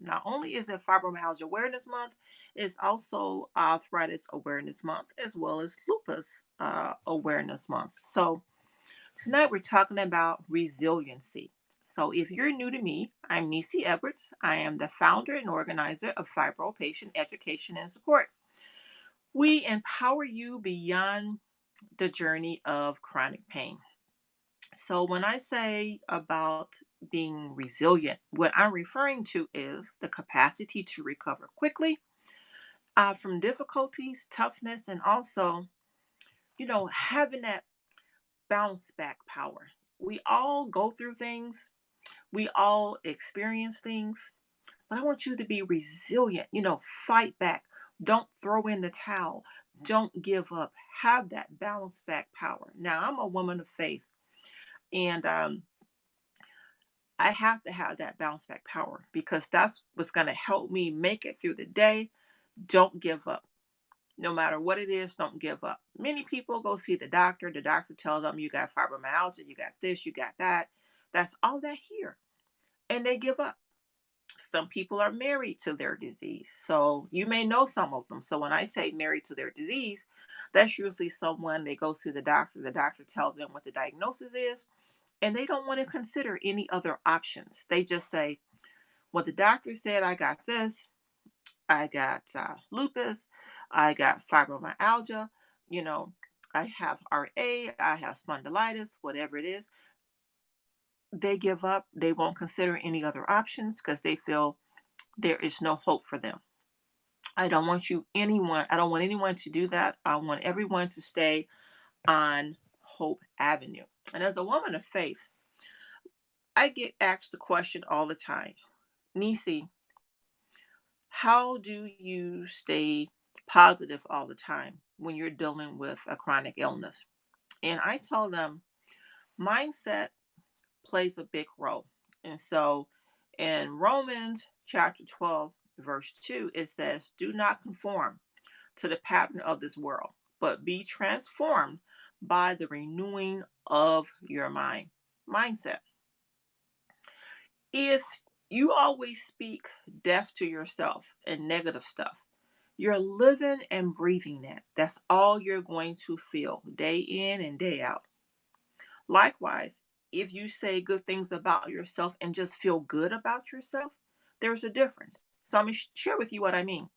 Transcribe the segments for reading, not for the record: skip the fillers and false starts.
Not only is it Fibromyalgia Awareness Month, it's also Arthritis Awareness Month, as well as Lupus Awareness Month. So tonight we're talking about resiliency. So if you're new to me, I'm Nisi Edwards. I am the founder and organizer of Fibro Patient Education and Support. We empower you beyond the journey of chronic pain. So when I say about being resilient, what I'm referring to is the capacity to recover quickly from difficulties, toughness, and also, having that bounce back power. We all go through things, we all experience things, but I want you to be resilient, fight back. Don't throw in the towel. Don't give up. Have that bounce back power. Now, I'm a woman of faith, and I have to have that bounce back power because that's what's going to help me make it through the day. Don't give up. No matter what it is, don't give up. Many people go see the doctor. The doctor tells them you got fibromyalgia, you got this, you got that. That's all they hear. And they give up. Some people are married to their disease. So you may know some of them. So when I say married to their disease, that's usually someone they go see the doctor tells them what the diagnosis is, and they don't want to consider any other options. They just say, well, the doctor said I got this, I got lupus, I got fibromyalgia, you know, I have RA, I have spondylitis, whatever it is. They give up. They won't consider any other options because they feel there is no hope for them. I don't want anyone to do that. I want everyone to stay on Hope Avenue. And as a woman of faith, I get asked the question all the time, Nisi, how do you stay positive all the time when you're dealing with a chronic illness? And I tell them mindset plays a big role. And so in Romans chapter 12, verse 2, it says, do not conform to the pattern of this world, but be transformed by the renewing of your mindset. If you always speak death to yourself and negative stuff, you're living and breathing that. That's all you're going to feel day in and day out. Likewise, if you say good things about yourself and just feel good about yourself, there's a difference. So I'm going to share with you what I mean.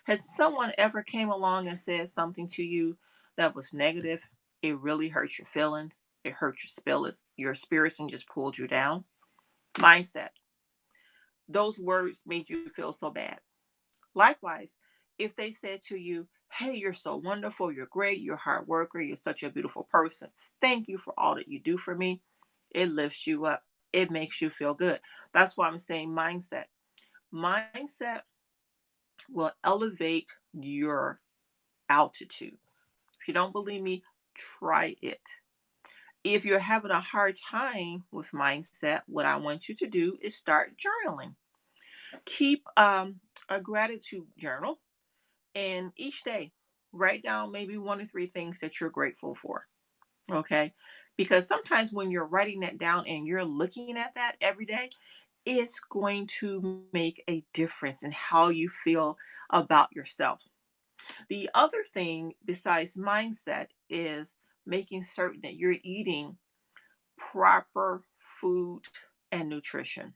Has someone ever came along and said something to you that was negative? It really hurt your feelings. It hurt your spirits and just pulled you down. Mindset. Those words made you feel so bad. Likewise, if they said to you, hey, you're so wonderful, you're great, you're a hard worker, you're such a beautiful person, thank you for all that you do for me, it lifts you up. It makes you feel good. That's why I'm saying mindset. Mindset will elevate your altitude. If you don't believe me, try it. If you're having a hard time with mindset, what I want you to do is start journaling. Keep a gratitude journal, and each day write down maybe one or three things that you're grateful for. Okay, because sometimes when you're writing that down and you're looking at that every day, it's going to make a difference in how you feel about yourself. The other thing besides mindset is making certain that you're eating proper food and nutrition.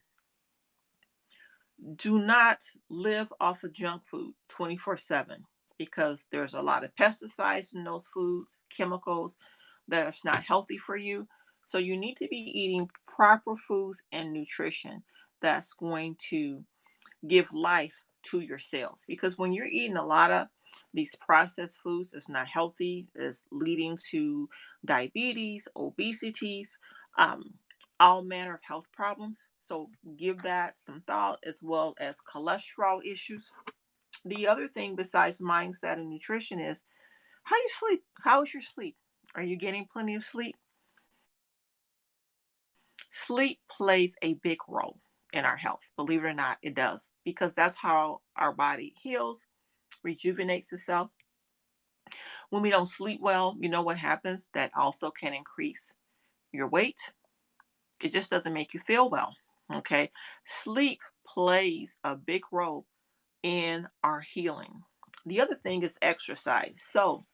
Do not live off of junk food 24/7 because there's a lot of pesticides in those foods, chemicals that's not healthy for you. So you need to be eating proper foods and nutrition that's going to give life to your cells. Because when you're eating a lot of these processed foods, it's not healthy, it's leading to diabetes, obesities, um, all manner of health problems. So give that some thought, as well as cholesterol issues. The other thing besides mindset and nutrition is how you sleep. How is your sleep? Are you getting plenty of sleep? Sleep plays a big role in our health. Believe it or not, it does. Because that's how our body heals, rejuvenates itself. When we don't sleep well, you know what happens? That also can increase your weight. It just doesn't make you feel well. Okay. Sleep plays a big role in our healing. The other thing is exercise. So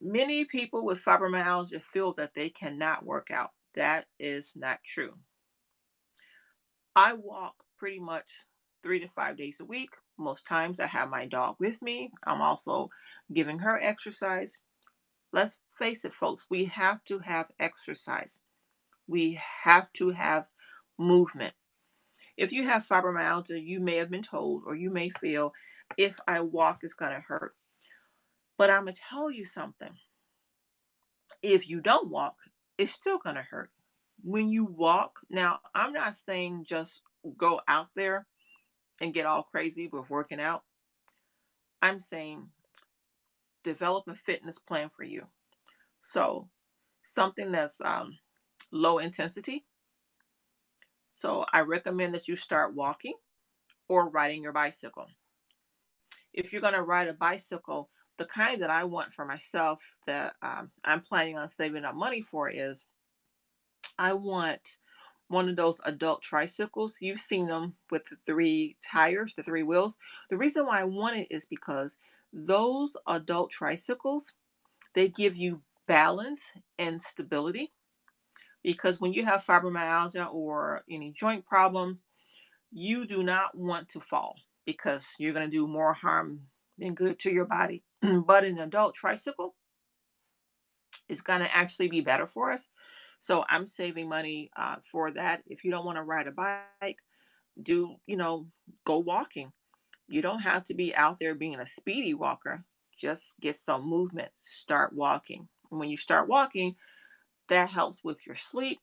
many people with fibromyalgia feel that they cannot work out. That is not true. I walk pretty much 3 to 5 days a week. Most times I have my dog with me. I'm also giving her exercise. Let's face it, folks, we have to have exercise. We have to have movement. If you have fibromyalgia, you may have been told or you may feel if I walk, it's going to hurt. But I'm going to tell you something. If you don't walk, it's still going to hurt. When you walk, now I'm not saying just go out there and get all crazy with working out. I'm saying develop a fitness plan for you. So something that's low intensity. So I recommend that you start walking or riding your bicycle. If you're going to ride a bicycle, the kind that I want for myself that I'm planning on saving up money for is I want one of those adult tricycles. You've seen them with the 3 tires, the 3 wheels. The reason why I want it is because those adult tricycles, they give you balance and stability. Because when you have fibromyalgia or any joint problems, you do not want to fall because you're going to do more harm than good to your body. But an adult tricycle is going to actually be better for us. So I'm saving money for that. If you don't want to ride a bike, do, go walking. You don't have to be out there being a speedy walker. Just get some movement. Start walking. And when you start walking, that helps with your sleep,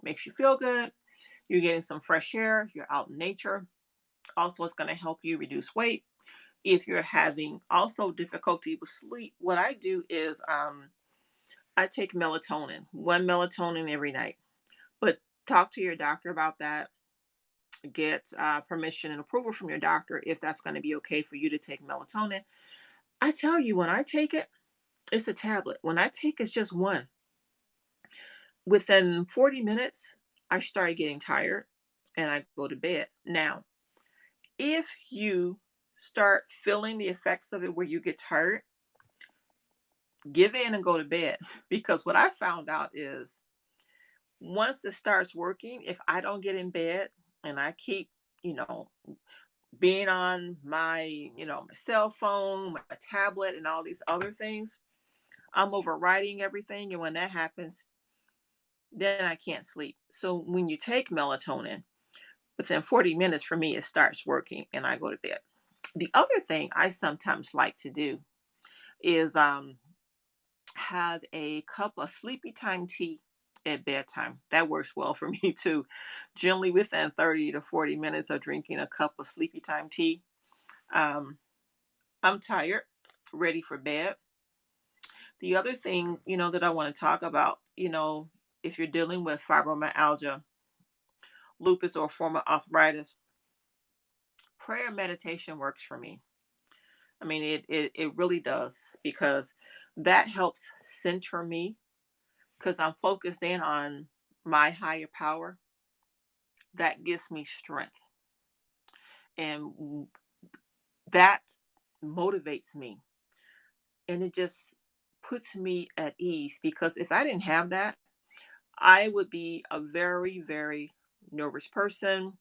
makes you feel good. You're getting some fresh air. You're out in nature. Also, it's going to help you reduce weight. If you're having also difficulty with sleep, what I do is I take melatonin, 1 melatonin every night. But talk to your doctor about that. Get permission and approval from your doctor if that's going to be okay for you to take melatonin. I tell you, when I take it, it's a tablet. When I take it's just one. Within 40 minutes, I start getting tired and I go to bed. Now, if you start feeling the effects of it where you get tired, give in and go to bed. Because what I found out is once it starts working, if I don't get in bed and I keep, you know, being on my, my cell phone, my tablet, and all these other things, I'm overriding everything. And when that happens, then I can't sleep. So when you take melatonin, within 40 minutes for me, it starts working and I go to bed. The other thing I sometimes like to do is have a cup of sleepy time tea at bedtime. That works well for me too. Generally within 30 to 40 minutes of drinking a cup of sleepy time tea, um, I'm tired, ready for bed. The other thing, that I want to talk about, if you're dealing with fibromyalgia, lupus, or form of arthritis, prayer and meditation works for me. I mean, it really does because that helps center me because I'm focused in on my higher power. That gives me strength. And that motivates me. And it just puts me at ease because if I didn't have that, I would be a very, very nervous person,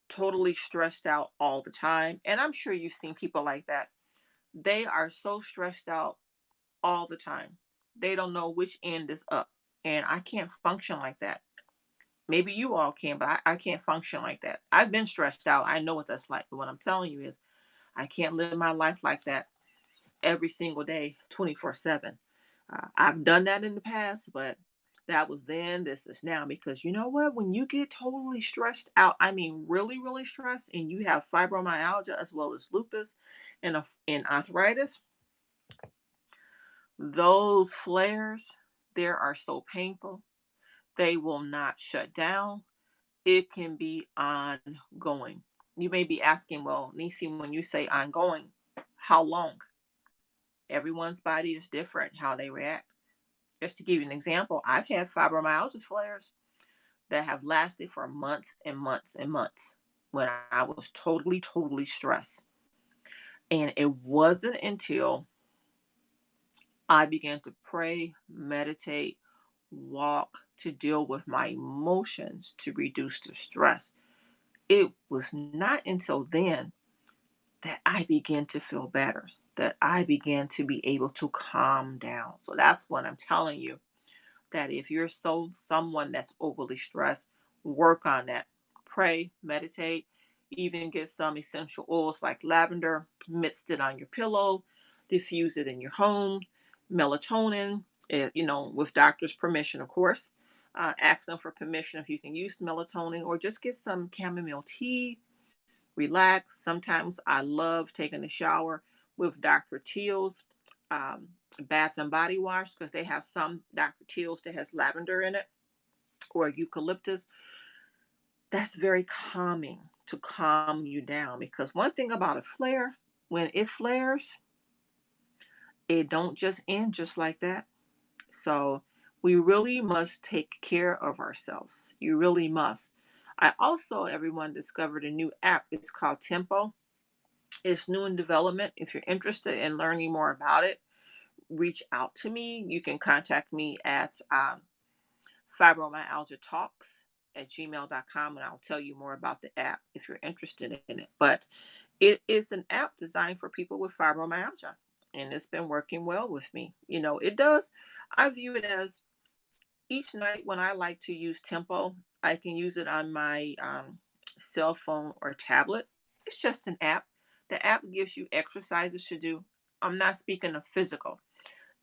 totally stressed out all the time. And I'm sure you've seen people like that. They are so stressed out all the time. They don't know which end is up. And I can't function like that. Maybe you all can, but I can't function like that. I've been stressed out. I know what that's like. But what I'm telling you is, I can't live my life like that every single day, 24/7. I've done that in the past, but that was then, this is now. Because you know what? When you get totally stressed out, I mean, really, really stressed, and you have fibromyalgia as well as lupus and arthritis, those flares, they are so painful. They will not shut down. It can be ongoing. You may be asking, well, Nisi, when you say ongoing, how long? Everyone's body is different, how they react. Just to give you an example, I've had fibromyalgia flares. that have lasted for months and months and months when I was totally, totally stressed. And it wasn't until I began to pray, meditate, walk to deal with my emotions to reduce the stress. It was not until then that I began to feel better, that I began to be able to calm down. So that's what I'm telling you, that if you're someone that's overly stressed, work on that. Pray, meditate, even get some essential oils like lavender, mist it on your pillow, diffuse it in your home, melatonin, with doctor's permission, of course. Ask them for permission if you can use melatonin, or just get some chamomile tea, relax. Sometimes I love taking a shower with Dr. Teal's bath and body wash, because they have some Dr. Teal's that has lavender in it or eucalyptus. That's very calming to calm you down, because one thing about a flare, when it flares, it don't just end just like that. So we really must take care of ourselves. You really must. I also, everyone, discovered a new app. It's called Tempo. It's new in development. If you're interested in learning more about it, reach out to me. You can contact me at fibromyalgiatalks@gmail.com, and I'll tell you more about the app if you're interested in it. But it is an app designed for people with fibromyalgia, and it's been working well with me. It does. I view it as, each night when I like to use Tempo, I can use it on my cell phone or tablet. It's just an app. The app gives you exercises to do. I'm not speaking of physical.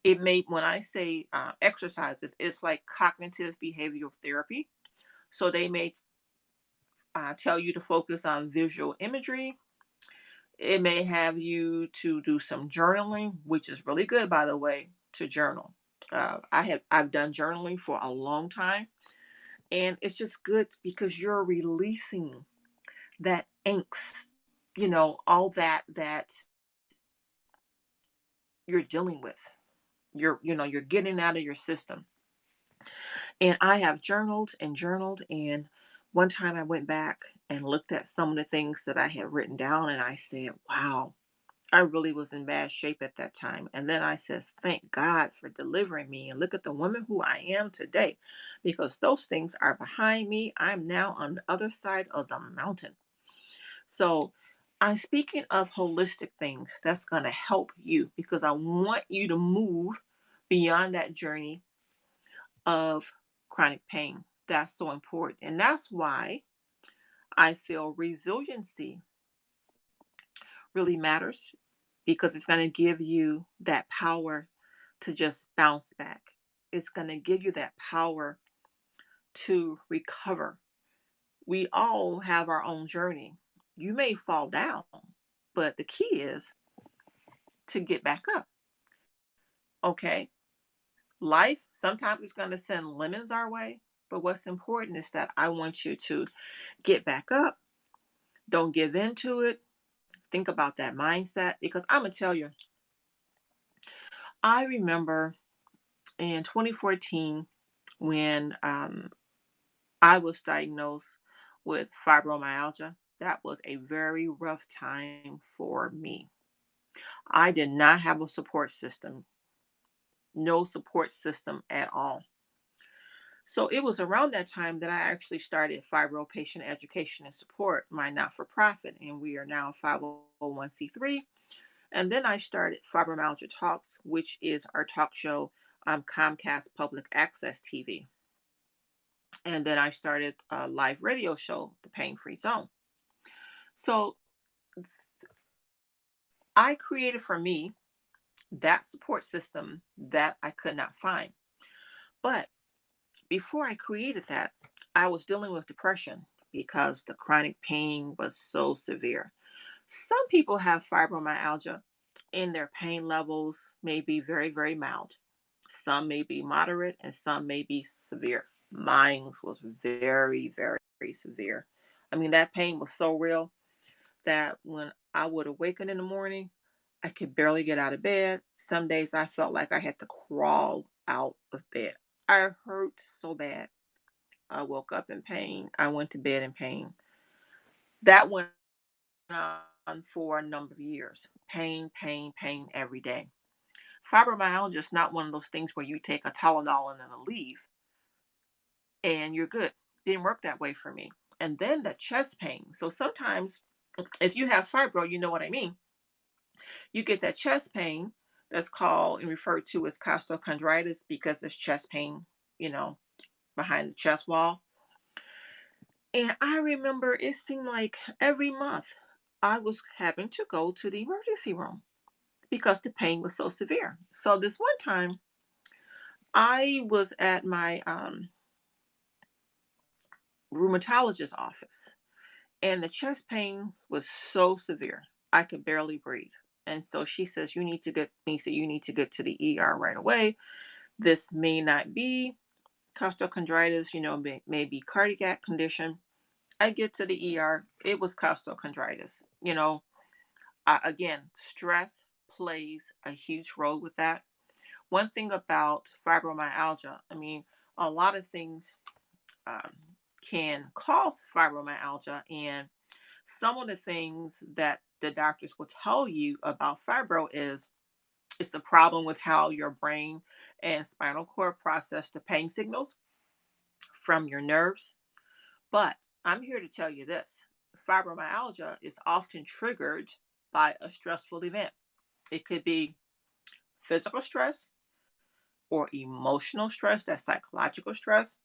When I say exercises, it's like cognitive behavioral therapy. So they may tell you to focus on visual imagery. It may have you to do some journaling, which is really good, by the way, to journal. I've done journaling for a long time, and it's just good because you're releasing that angst, all that you're dealing with. You're getting out of your system. And I have journaled and journaled, and one time I went back and looked at some of the things that I had written down, and I said, wow, I really was in bad shape at that time. And then I said, thank God for delivering me. And look at the woman who I am today, because those things are behind me. I'm now on the other side of the mountain. So I'm speaking of holistic things that's going to help you, because I want you to move beyond that journey of chronic pain. That's so important. And that's why I feel resiliency really matters, because it's going to give you that power to just bounce back. It's going to give you that power to recover. We all have our own journey. You may fall down, but the key is to get back up. Okay. Life sometimes is going to send lemons our way, but what's important is that I want you to get back up. Don't give in to it. Think about that mindset, because I'm going to tell you, I remember in 2014 when I was diagnosed with fibromyalgia. That was a very rough time for me. I did not have a support system, no support system at all. So it was around that time that I actually started Fibro Patient Education and Support, my not for profit, and we are now 501c3. And then I started Fibromyalgia Talks, which is our talk show on Comcast Public Access TV. And then I started a live radio show, The Pain Free Zone. So I created for me that support system that I could not find. But before I created that, I was dealing with depression because the chronic pain was so severe. Some people have fibromyalgia and their pain levels may be very, very mild. Some may be moderate and some may be severe. Mine was very, very severe. I mean, that pain was so real that when I would awaken in the morning, I could barely get out of bed. Some days I felt like I had to crawl out of bed. I hurt so bad. I woke up in pain. I went to bed in pain. That went on for a number of years. Pain, pain, pain every day. Fibromyalgia is not one of those things where you take a Tylenol and then a leave and you're good. Didn't work that way for me. And then the chest pain. So sometimes if you have fibro, you know what I mean. You get that chest pain that's called and referred to as costochondritis because it's chest pain, you know, behind the chest wall. And I remember it seemed like every month I was having to go to the emergency room because the pain was so severe. So this one time I was at my rheumatologist office and the chest pain was so severe. I could barely breathe. And so she says, you need to get to the ER right away. This may not be costochondritis, maybe cardiac condition. I get to the ER. It was costochondritis. Again, stress plays a huge role with that. One thing about fibromyalgia, I mean, a lot of things um, can cause fibromyalgia, and some of the things that the doctors will tell you about fibro is it's a problem with how your brain and spinal cord process the pain signals from your nerves. But I'm here to tell you this: fibromyalgia is often triggered by a stressful event. It could be physical stress or emotional stress, that's psychological stress.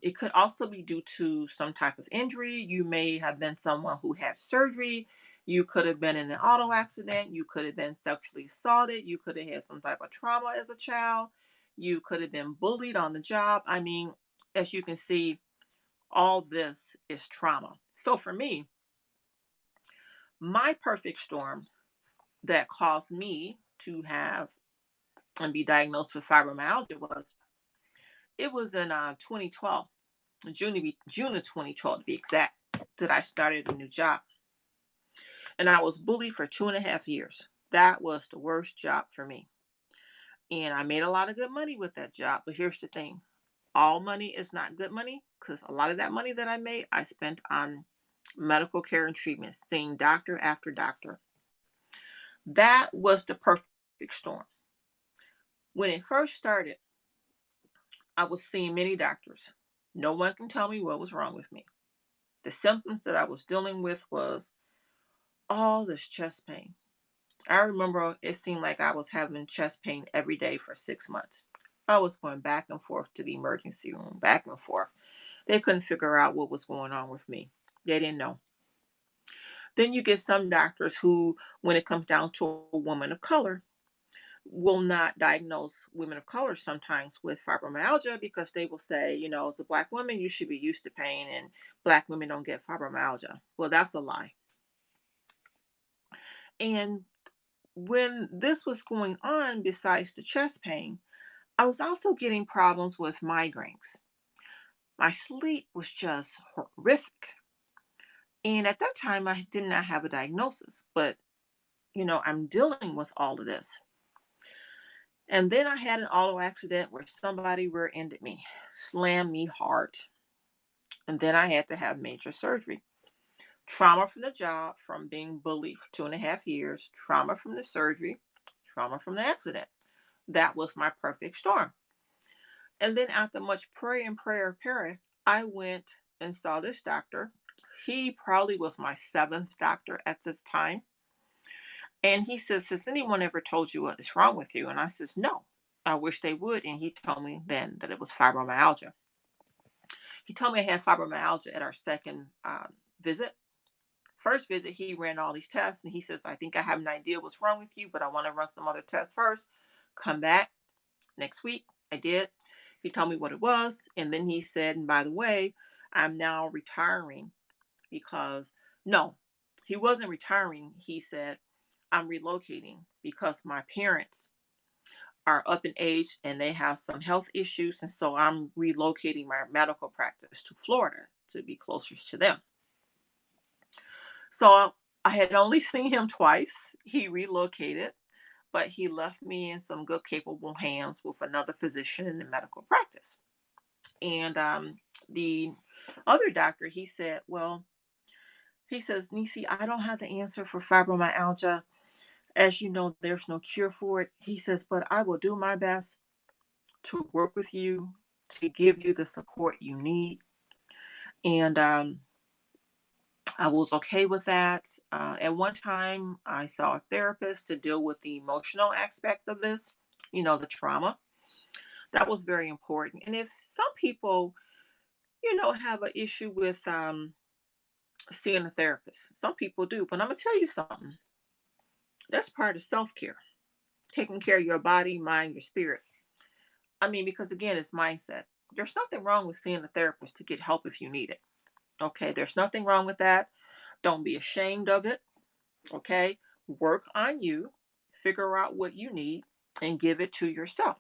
It could also be due to some type of injury. You may have been someone who had surgery. You could have been in an auto accident. You could have been sexually assaulted. You could have had some type of trauma as a child. You could have been bullied on the job. I mean, as you can see, all this is trauma. So for me, my perfect storm that caused me to have and be diagnosed with fibromyalgia was it was in 2012, June of 2012 to be exact, that I started a new job. And I was bullied for 2.5 years. That was the worst job for me. And I made a lot of good money with that job. But here's the thing: all money is not good money, because a lot of that money that I made, I spent on medical care and treatment, seeing doctor after doctor. That was the perfect storm. When it first started, I was seeing many doctors. No one can tell me what was wrong with me. The symptoms that I was dealing with was all this chest pain. I remember it seemed like I was having chest pain every day for 6 months. I was going back and forth to the emergency room, back and forth. They couldn't figure out what was going on with me. They didn't know. Then you get some doctors who, when it comes down to a woman of color, will not diagnose women of color sometimes with fibromyalgia because they will say, as a black woman, you should be used to pain and black women don't get fibromyalgia. Well, that's a lie. And when this was going on, besides the chest pain, I was also getting problems with migraines. My sleep was just horrific. And at that time, I did not have a diagnosis, but I'm dealing with all of this. And then I had an auto accident where somebody rear-ended me, slammed me hard. And then I had to have major surgery. Trauma from the job, from being bullied for 2.5 years, trauma from the surgery, trauma from the accident. That was my perfect storm. And then after much prayer, I went and saw this doctor. He probably was my seventh doctor at this time. And he says, has anyone ever told you what is wrong with you? And I says, no, I wish they would. And he told me then that it was fibromyalgia. He told me I had fibromyalgia at our second visit. First visit, he ran all these tests and he says, I think I have an idea what's wrong with you, but I want to run some other tests first. Come back next week. I did. He told me what it was. And then he said, and by the way, I'm now retiring because, no, he wasn't retiring. He said, I'm relocating because my parents are up in age and they have some health issues. And so I'm relocating my medical practice to Florida to be closer to them. So I had only seen him twice. He relocated, but he left me in some good, capable hands with another physician in the medical practice. And the other doctor, he said, well, he says, Nisi, I don't have the answer for fibromyalgia. As you know, there's no cure for it. He says, but I will do my best to work with you, to give you the support you need. And I was okay with that. At one time, I saw a therapist to deal with the emotional aspect of this, the trauma. That was very important. And if some people, have an issue with seeing a therapist, some people do. But I'm going to tell you something. That's part of self care, taking care of your body, mind, your spirit. I mean, because again, it's mindset. There's nothing wrong with seeing a therapist to get help if you need it. Okay. There's nothing wrong with that. Don't be ashamed of it. Okay. Work on you, figure out what you need, and give it to yourself.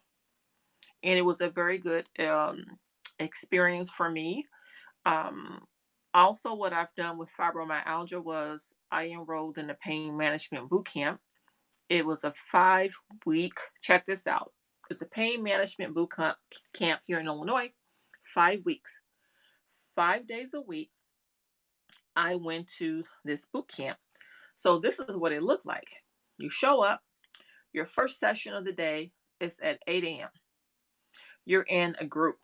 And it was a very good experience for me. Um, Also, what I've done with fibromyalgia was I enrolled in a pain management boot camp. It was a 5 week, check this out. It's a pain management boot camp here in Illinois, 5 weeks, 5 days a week. I went to this boot camp. So this is what it looked like. You show up, your first session of the day is at 8 a.m. You're in a group.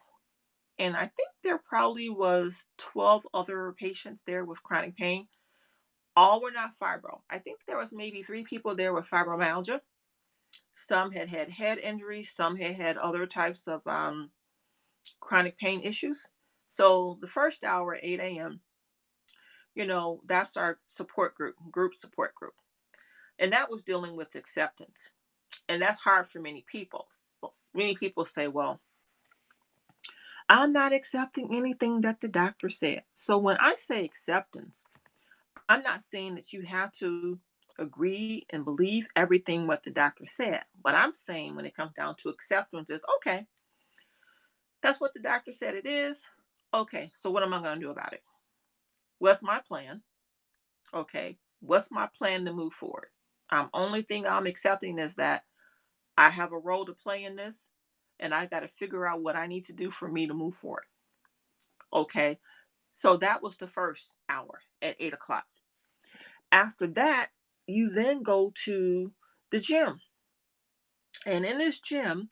And I think there probably was 12 other patients there with chronic pain. All were not fibro. I think there was maybe 3 people there with fibromyalgia. Some had had head injuries. Some had had other types of chronic pain issues. So the first hour at 8 a.m., that's our support group support group. And that was dealing with acceptance. And that's hard for many people. So many people say, well, I'm not accepting anything that the doctor said. So when I say acceptance, I'm not saying that you have to agree and believe everything what the doctor said. What I'm saying when it comes down to acceptance is, okay, that's what the doctor said it is. Okay, so what am I going to do about it? What's my plan? Okay, what's my plan to move forward? Only thing I'm accepting is that I have a role to play in this, and I got to figure out what I need to do for me to move forward. Okay, so that was the first hour at 8 o'clock. After that, you then go to the gym. And in this gym,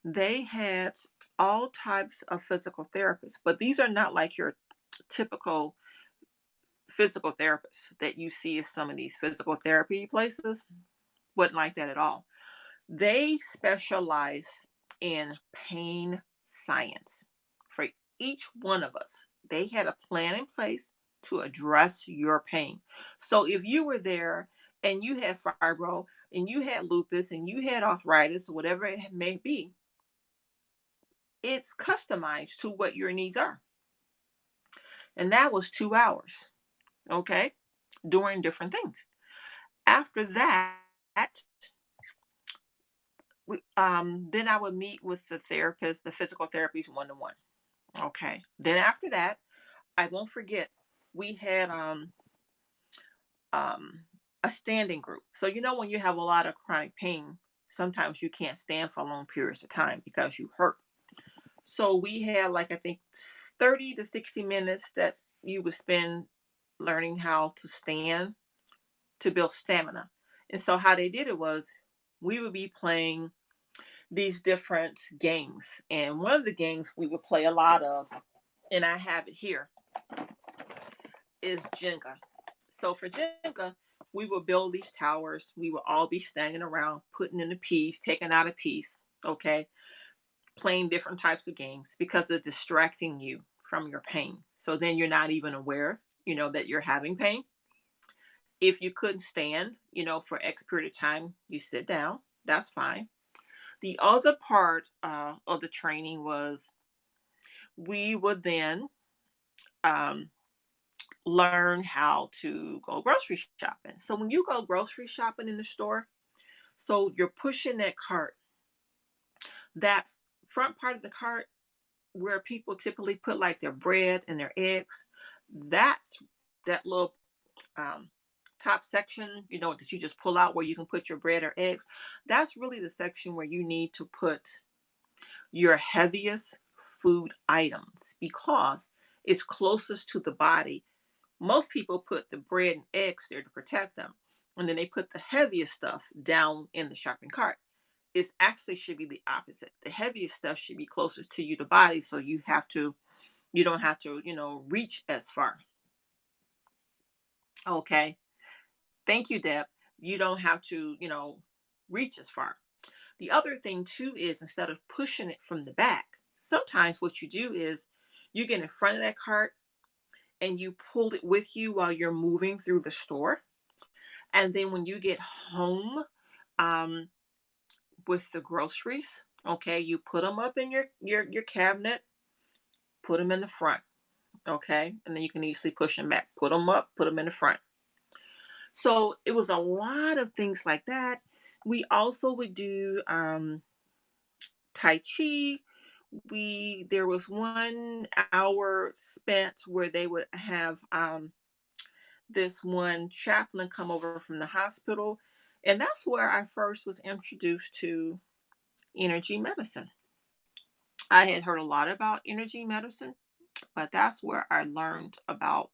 they had all types of physical therapists, but these are not like your typical physical therapists that you see at some of these physical therapy places. Wasn't like that at all. They specialize in pain science. For each one of us, they had a plan in place to address your pain. So if you were there and you had fibro and you had lupus and you had arthritis or whatever it may be, it's customized to what your needs are. And that was 2 hours, okay, doing different things. After that, then I would meet with the therapist, the physical therapist, one to one. Okay. Then after that, I won't forget we had um a standing group. So when you have a lot of chronic pain, sometimes you can't stand for long periods of time because you hurt. So we had like I think 30 to 60 minutes that you would spend learning how to stand to build stamina. And so how they did it was we would be playing these different games. And one of the games we would play a lot of, and I have it here, is Jenga. So for Jenga, we would build these towers. We would all be standing around, putting in a piece, taking out a piece, okay? Playing different types of games because it's distracting you from your pain. So then you're not even aware, that you're having pain. If you couldn't stand, for X period of time, you sit down. That's fine. The other part of the training was we would then um, learn how to go grocery shopping. So when you go grocery shopping in the store, so you're pushing that cart, that front part of the cart where people typically put like their bread and their eggs, that's that little um, top section, that you just pull out where you can put your bread or eggs. That's really the section where you need to put your heaviest food items because it's closest to the body. Most people put the bread and eggs there to protect them, and then they put the heaviest stuff down in the shopping cart. It actually should be the opposite. The heaviest stuff should be closest to you, the body, so you don't have to, reach as far. Okay. Thank you, Deb. You don't have to, reach as far. The other thing too is instead of pushing it from the back, sometimes what you do is you get in front of that cart and you pull it with you while you're moving through the store. And then when you get home um, with the groceries, okay, you put them up in your cabinet, put them in the front, okay, and then you can easily push them back. Put them up, put them in the front. So it was a lot of things like that. We also would do Tai Chi. There was 1 hour spent where they would have this one chaplain come over from the hospital, and that's where I first was introduced to energy medicine. I had heard a lot about energy medicine, but that's where I learned about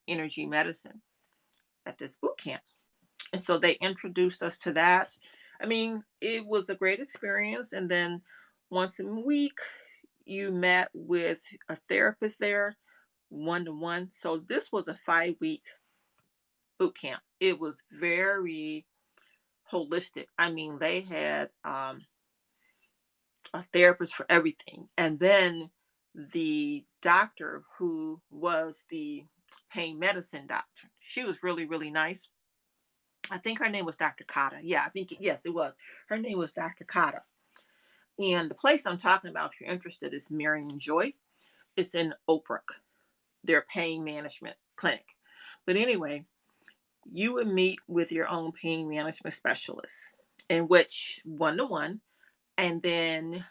energy medicine at this boot camp. And so they introduced us to that. I mean, it was a great experience. And then once a week, you met with a therapist there, 1-to-1. So this was a 5-week boot camp. It was very holistic. I mean, they had a therapist for everything. And then the doctor who was the pain medicine doctor, she was really, really nice. I think her name was Dr. Kata. Yeah, I think, yes, it was. Her name was Dr. Kata. And the place I'm talking about, if you're interested, is Marion Joy. It's in Oak Brook, their pain management clinic. But anyway, you would meet with your own pain management specialist, in which 1-to-1, and then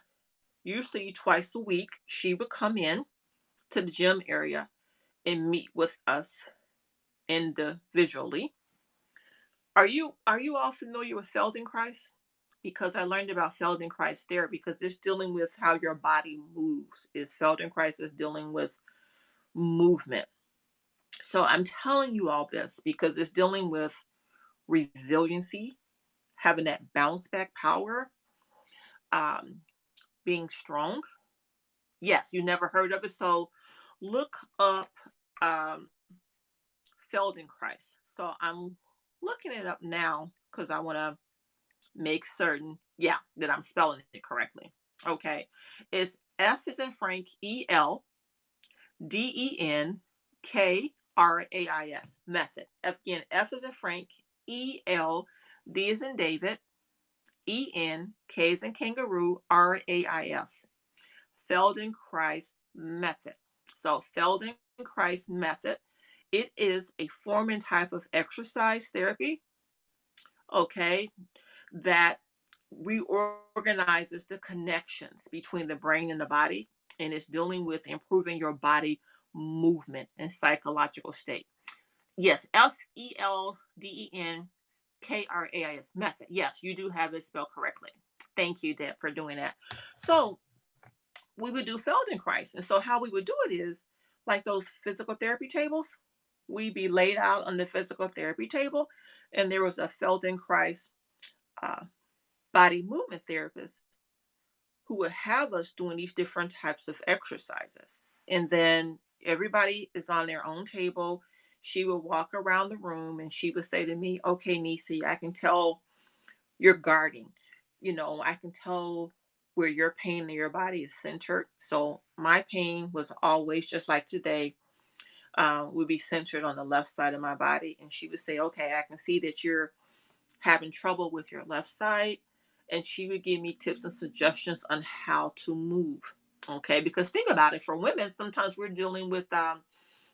usually twice a week, she would come in to the gym area and meet with us individually. Are you all familiar with Feldenkrais? Because I learned about Feldenkrais there because it's dealing with how your body moves. Is Feldenkrais is dealing with movement. So I'm telling you all this because it's dealing with resiliency, having that bounce back power, um, being strong. Yes, you never heard of it. So look up um, Feldenkrais. So I'm looking it up now because I want to make certain, yeah, that I'm spelling it correctly. Okay. It's F is in Frank, Eldeninkrais method. Again, F is in Frank, D is in David, K is in kangaroo, RAIS. Feldenkrais method. So Feldenkrais method, it is a form and type of exercise therapy, okay, that reorganizes the connections between the brain and the body, and it's dealing with improving your body movement and psychological state. Yes, Feldenkrais method. Yes, you do have it spelled correctly. Thank you, Deb, for doing that. So we would do Feldenkrais. And so how we would do it is like those physical therapy tables. We'd be laid out on the physical therapy table, and there was a Feldenkrais uh, body movement therapist who would have us doing these different types of exercises. And then everybody is on their own table. She would walk around the room and she would say to me, "Okay, Nisi, I can tell you're guarding. I can tell where your pain in your body is centered." So my pain was always just like today, would be centered on the left side of my body. And she would say, "Okay, I can see that you're having trouble with your left side." And she would give me tips and suggestions on how to move. Okay, because think about it, for women, sometimes we're dealing with,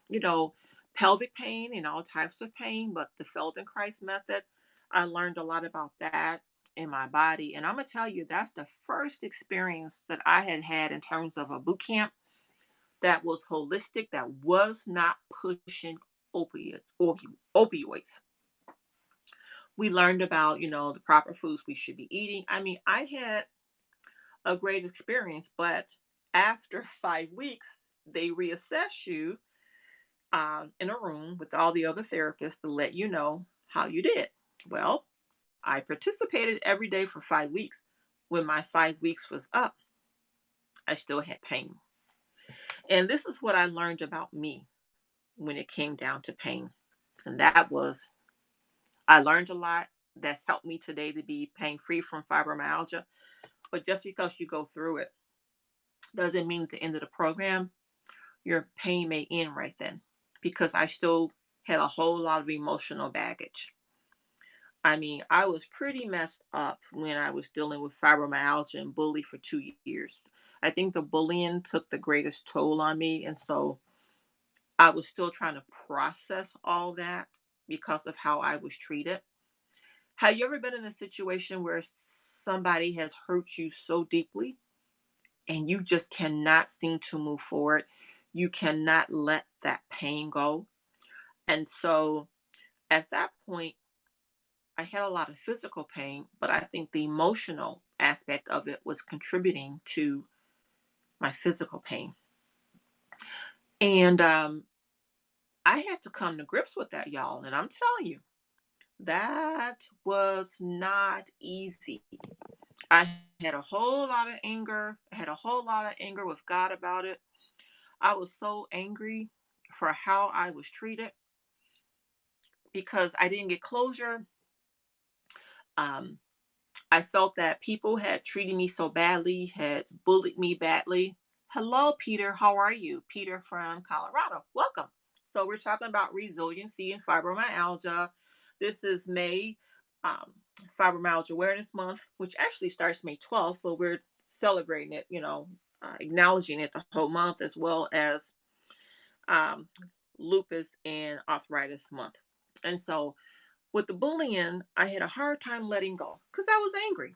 you know, pelvic pain and all types of pain, but the Feldenkrais method, I learned a lot about that in my body. And I'm going to tell you, that's the first experience that I had had in terms of a boot camp that was holistic, that was not pushing opioids. We learned about, the proper foods we should be eating. I mean, I had a great experience, but After 5 weeks, they reassess you in a room with all the other therapists to let you know how you did. Well, I participated every day for 5 weeks. When my 5 weeks was up, I still had pain. And this is what I learned about me when it came down to pain. And that was, I learned a lot that's helped me today to be pain free from fibromyalgia. But just because you go through it doesn't mean at the end of the program, your pain may end right then, because I still had a whole lot of emotional baggage. I mean, I was pretty messed up when I was dealing with fibromyalgia and bullied for 2 years. I think the bullying took the greatest toll on me. And so I was still trying to process all that because of how I was treated. Have you ever been in a situation where somebody has hurt you so deeply and you just cannot seem to move forward? You cannot let that pain go. And so at that point, I had a lot of physical pain, but I think the emotional aspect of it was contributing to my physical pain. And I had to come to grips with that, y'all. And I'm telling you, that was not easy. I had a whole lot of anger. I had a whole lot of anger with God about it. I was so angry for how I was treated because I didn't get closure. Um, I felt that people had treated me so badly, had bullied me badly. Hello, Peter. How are you? Peter from Colorado. Welcome. So, we're talking about resiliency and fibromyalgia. This is May, um, Fibromyalgia Awareness Month, which actually starts May 12th, but we're celebrating it, acknowledging it the whole month, as well as um, Lupus and Arthritis Month. And so, with the bullying, I had a hard time letting go because I was angry.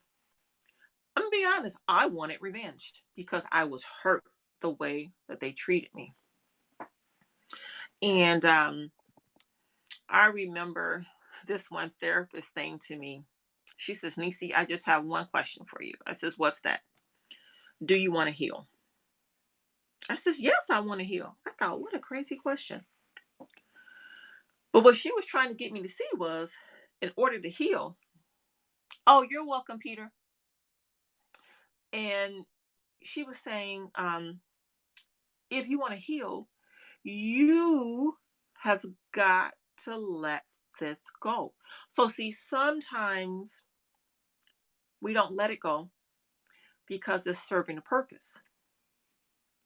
I'm gonna be honest, I wanted revenge because I was hurt the way that they treated me. And I remember this one therapist saying to me, she says, Nisi, I just have one question for you. I says, what's that? Do you want to heal? I says, yes, I want to heal. I thought, what a crazy question. But what she was trying to get me to see was, in order to heal, oh, you're welcome, Peter. And she was saying, if you want to heal, you have got to let this go. So, see, sometimes we don't let it go because it's serving a purpose.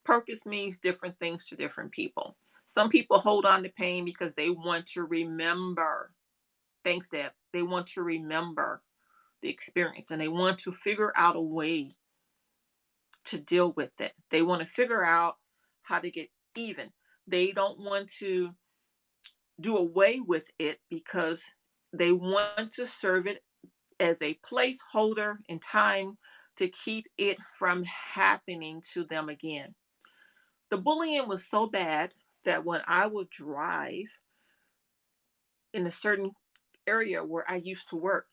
Purpose means different things to different people. Some people hold on to pain because they want to remember. Thanks, Deb. They want to remember the experience and they want to figure out a way to deal with it. They want to figure out how to get even. They don't want to do away with it because they want to serve it as a placeholder in time to keep it from happening to them again. The bullying was so bad that when I would drive in a certain area where I used to work,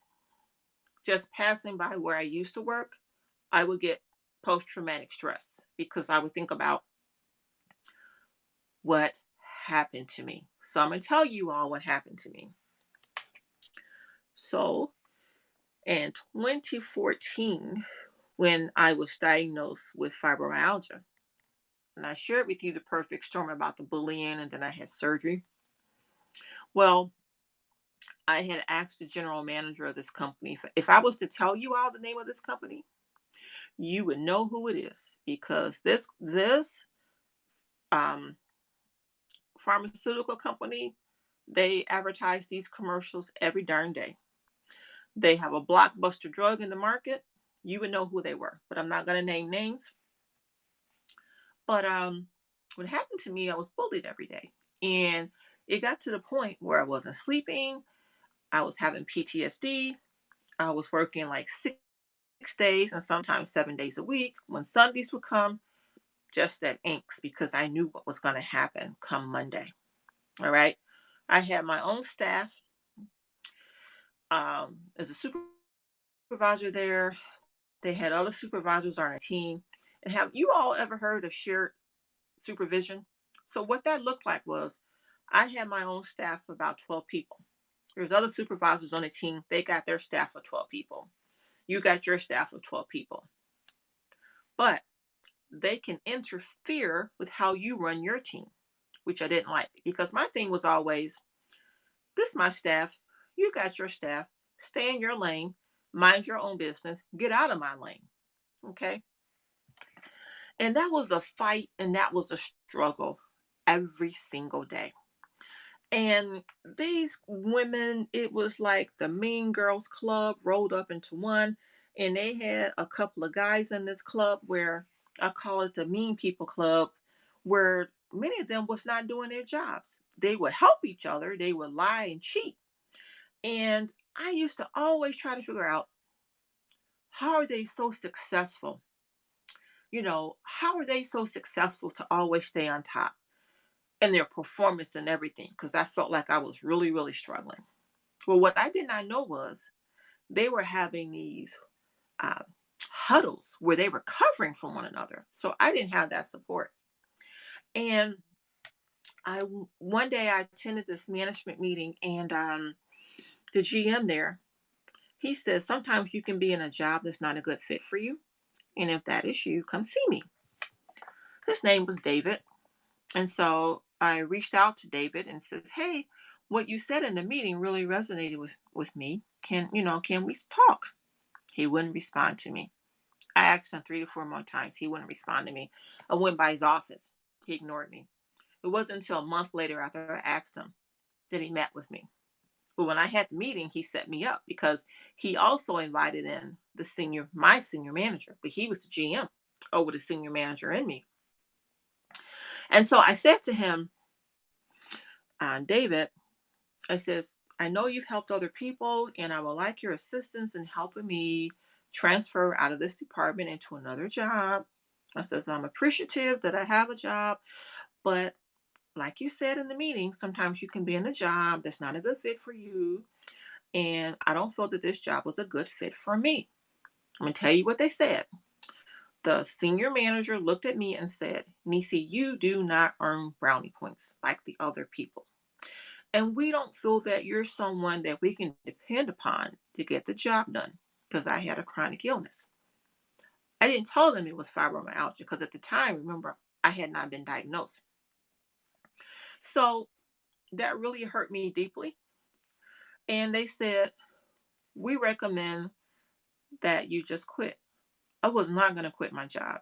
just passing by where I used to work, I would get post traumatic stress because I would think about what happened to me. So I'm going to tell you all what happened to me. So in 2014, when I was diagnosed with fibromyalgia, and I shared with you the perfect storm about the bullying, and then I had surgery. Well, I had asked the general manager of this company if I was to tell you all the name of this company, you would know who it is because this um, pharmaceutical company, they advertise these commercials every darn day. They have a blockbuster drug in the market. You would know who they were, but I'm not going to name names. But what happened to me, I was bullied every day. And it got to the point where I wasn't sleeping. I was having PTSD. I was working like 6 days and sometimes 7 days a week. When Sundays would come, just that angst because I knew what was going to happen come Monday. All right. I had my own staff as a supervisor there. They had other supervisors on our team. And have you all ever heard of shared supervision? So what that looked like was I had my own staff of about 12 people. There's other supervisors on the team. They got their staff of 12 people. You got your staff of 12 people. But they can interfere with how you run your team, which I didn't like because my thing was always, this is my staff. You got your staff. Stay in your lane. Mind your own business. Get out of my lane. Okay. And that was a fight and that was a struggle every single day. And these women, it was like the Mean Girls Club rolled up into one. And they had a couple of guys in this club where I call it the Mean People Club, where many of them was not doing their jobs. They would help each other, they would lie and cheat. And I used to always try to figure out, how are they so successful? How are they so successful to always stay on top in their performance and everything? Because I felt like I was really, really struggling. Well, what I did not know was they were having these uh, huddles where they were covering from one another. So I didn't have that support. And one day I attended this management meeting, and the GM there, he says sometimes you can be in a job that's not a good fit for you, and if that is you, come see me. His name was David, and so I reached out to David and says, "Hey, what you said in the meeting really resonated with me. Can we talk?" He wouldn't respond to me. I asked him 3 to 4 more times. He wouldn't respond to me. I went by his office. He ignored me. It wasn't until a month later after I asked him that he met with me. But when I had the meeting, he set me up because he also invited in my senior manager, but he was the GM over the senior manager and me. And so I said to him, David, I says, I know you've helped other people, and I would like your assistance in helping me transfer out of this department into another job. I says, I'm appreciative that I have a job, but like you said in the meeting, sometimes you can be in a job that's not a good fit for you. And I don't feel that this job was a good fit for me. I'm going to tell you what they said. The senior manager looked at me and said, Nisi, you do not earn brownie points like the other people. And we don't feel that you're someone that we can depend upon to get the job done, because I had a chronic illness. I didn't tell them it was fibromyalgia because at the time, remember, I had not been diagnosed. So that really hurt me deeply. And they said, we recommend that you just quit. I was not going to quit my job.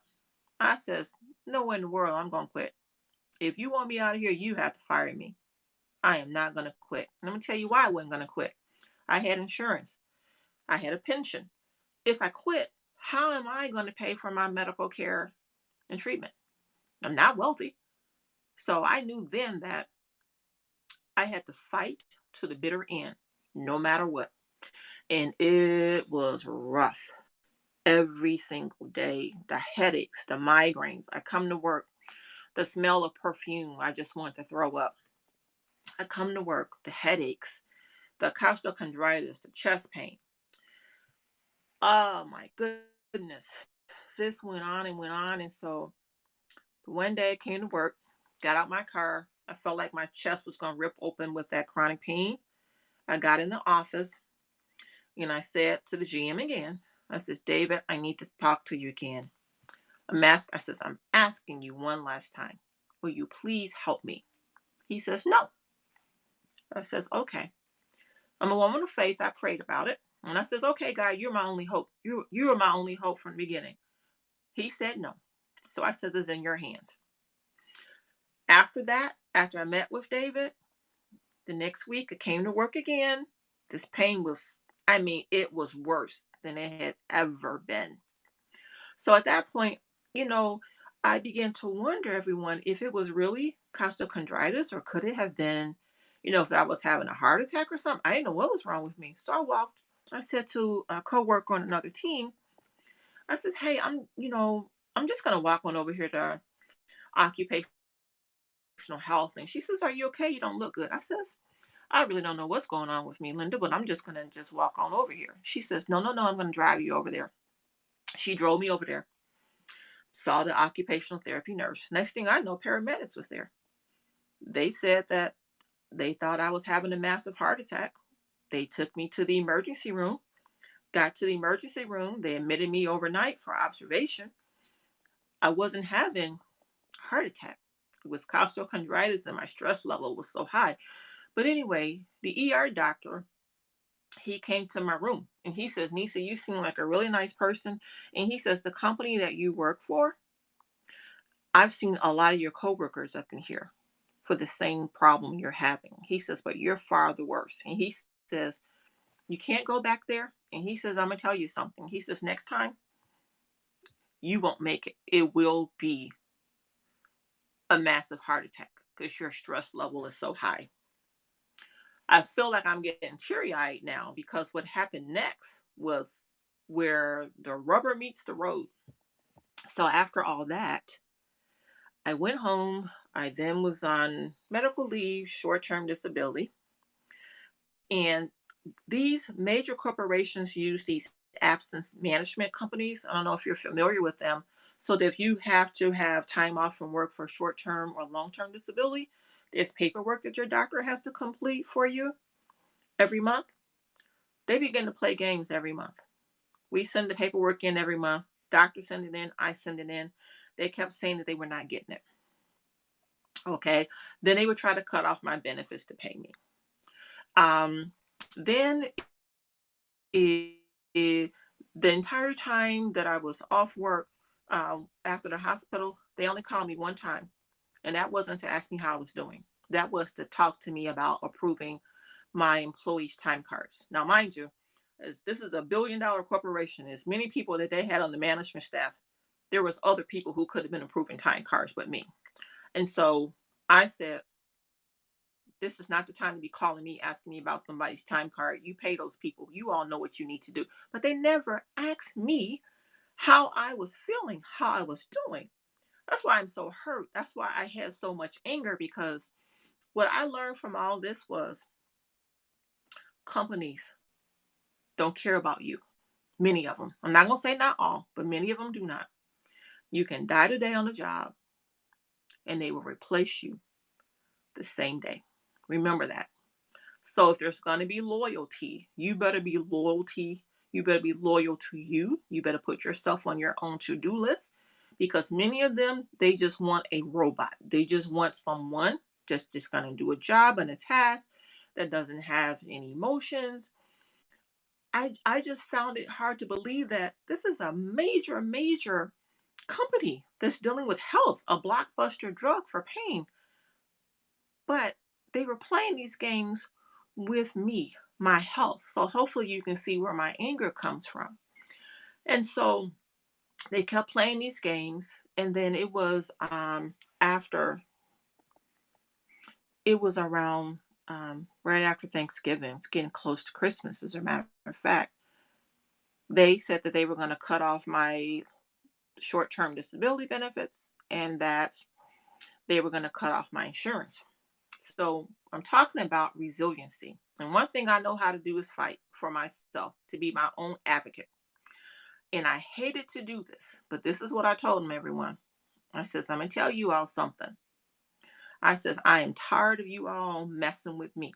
I says, no way in the world I'm going to quit. If you want me out of here, you have to fire me. I am not going to quit. And I'm going to tell you why I wasn't going to quit. I had insurance. I had a pension. If I quit, how am I going to pay for my medical care and treatment? I'm not wealthy. So I knew then that I had to fight to the bitter end, no matter what. And it was rough every single day. The headaches, the migraines. I come to work, the smell of perfume, I just want to throw up. I come to work, the headaches, the costochondritis, the chest pain. Oh my goodness. This went on and went on. And so one day I came to work, got out my car. I felt like my chest was going to rip open with that chronic pain. I got in the office and I said to the GM again, I says, David, I need to talk to you again. I'm asking you one last time. Will you please help me? He says, no. I says, okay. I'm a woman of faith. I prayed about it. And I says, okay, God, you're my only hope. You were my only hope from the beginning. He said no. So I says, it's in your hands. After that, after I met with David, the next week I came to work again. This pain was, it was worse than it had ever been. So at that point, you know, I began to wonder, everyone, if it was really costochondritis, or could it have been, if I was having a heart attack or something. I didn't know what was wrong with me. So I said to a coworker on another team, I said, hey, I'm just going to walk on over here to occupational health. And she says, are you okay? You don't look good. I says, I really don't know what's going on with me, Linda, but I'm just going to just walk on over here. She says, no, I'm going to drive you over there. She drove me over there. Saw the occupational therapy nurse. Next thing I know, paramedics was there. They said that they thought I was having a massive heart attack. They took me to the emergency room. Got to the emergency room. They admitted me overnight for observation. I wasn't having a heart attack. It was costochondritis and my stress level was so high. But anyway, the ER doctor, he came to my room and he says, Nisa, you seem like a really nice person. And he says, the company that you work for, I've seen a lot of your coworkers up in here for the same problem you're having. He says, but you're far the worst. And he says, you can't go back there. And he says, I'm going to tell you something. He says, next time you won't make it. It will be a massive heart attack because your stress level is so high. I feel like I'm getting teary eyed now because what happened next was where the rubber meets the road. So after all that, I went home. I then was on medical leave, short term disability. And these major corporations use these absence management companies. I don't know if you're familiar with them. So that if you have to have time off from work for short term or long term disability, there's paperwork that your doctor has to complete for you every month. They begin to play games every month. We send the paperwork in every month. Doctor send it in. I send it in. They kept saying that they were not getting it. Okay. Then they would try to cut off my benefits to pay me. Then it, it, the entire time that I was off work after the hospital, they only called me one time. And that wasn't to ask me how I was doing. That was to talk to me about approving my employees' time cards. Now, mind you, as this is a $1 billion corporation, as many people that they had on the management staff, there was other people who could have been approving time cards but me. And so I said, this is not the time to be calling me, asking me about somebody's time card. You pay those people. You all know what you need to do. But they never asked me how I was feeling, how I was doing. That's why I'm so hurt. That's why I had so much anger because what I learned from all this was companies don't care about you. Many of them. I'm not going to say not all, but many of them do not. You can die today on the job and they will replace you the same day. Remember that. So if there's going to be loyalty, you better be loyalty. You better be loyal to you. You better put yourself on your own to-do list because many of them, they just want a robot. They just want someone just going to do a job and a task that doesn't have any emotions. I just found it hard to believe that this is a major company that's dealing with health, a blockbuster drug for pain. But they were playing these games with me, my health. So hopefully you can see where my anger comes from. And so they kept playing these games. And then it was after, it was around right after Thanksgiving. It's getting close to Christmas, as a matter of fact. They said that they were going to cut off my short term disability benefits and that they were going to cut off my insurance. So I'm talking about resiliency. And one thing I know how to do is fight for myself, to be my own advocate. And I hated to do this, but this is what I told them, everyone. I says, I'm going to tell you all something. I says, I am tired of you all messing with me.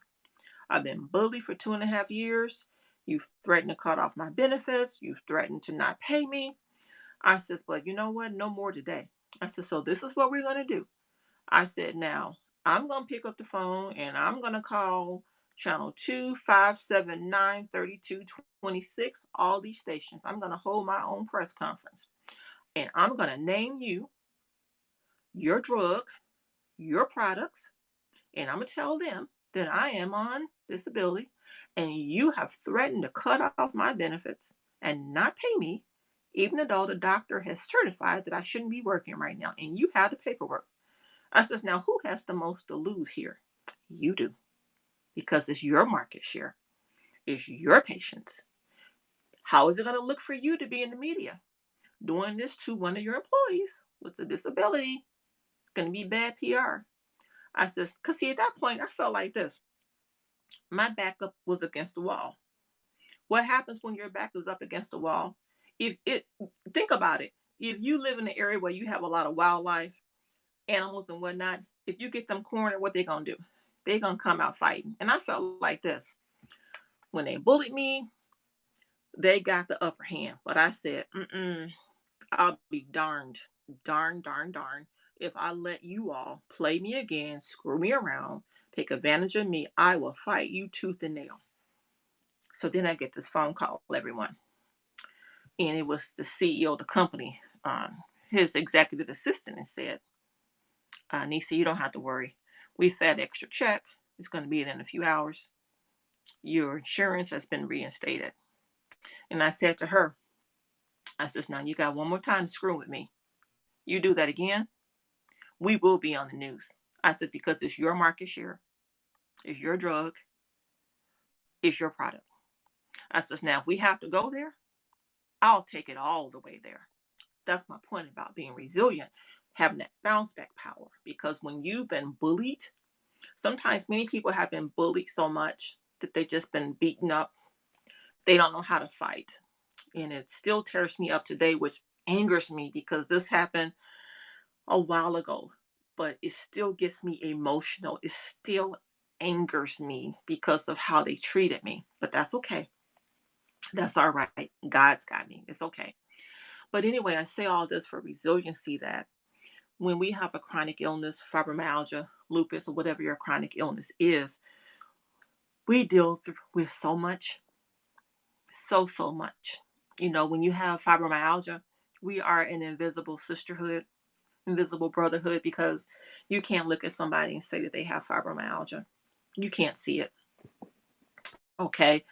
I've been bullied for 2.5 years. You've threatened to cut off my benefits. You've threatened to not pay me. I says, but you know what? No more today. I said, so this is what we're going to do. I said, now I'm going to pick up the phone and I'm going to call channel 2579 3226, all these stations. I'm going to hold my own press conference and I'm going to name you, your drug, your products, and I'm going to tell them that I am on disability and you have threatened to cut off my benefits and not pay me, even though the doctor has certified that I shouldn't be working right now. And you have the paperwork. I says, now who has the most to lose here? You do. Because it's your market share. It's your patients. How is it going to look for you to be in the media doing this to one of your employees with a disability? It's going to be bad PR. I says, because see, at that point, I felt like this. My back up was against the wall. What happens when your back is up against the wall? If it, think about it. If you live in an area where you have a lot of wildlife, animals and whatnot, if you get them cornered, what they gonna do? They gonna come out fighting. And I felt like this. When they bullied me, they got the upper hand. But I said, mm-mm, I'll be darned, darn, if I let you all play me again, screw me around, take advantage of me, I will fight you tooth and nail. So then I get this phone call, everyone. And it was the CEO of the company, his executive assistant, and said, Nisa, you don't have to worry. We fed extra check. It's going to be in a few hours. Your insurance has been reinstated. And I said to her, I says, now you got one more time to screw with me. You do that again, we will be on the news. I says, because it's your market share, it's your drug, it's your product. I says, now if we have to go there, I'll take it all the way there. That's my point about being resilient, having that bounce back power. Because when you've been bullied, sometimes many people have been bullied so much that they've just been beaten up. They don't know how to fight. And it still tears me up today, which angers me because this happened a while ago, but it still gets me emotional. It still angers me because of how they treated me. But that's okay. That's all right. God's got me. It's okay. But anyway, I say all this for resiliency, that when we have a chronic illness, fibromyalgia, lupus, or whatever your chronic illness is, we deal with so much, so much. You know, when you have fibromyalgia, we are an invisible sisterhood, invisible brotherhood, because you can't look at somebody and say that they have fibromyalgia. You can't see it. Okay.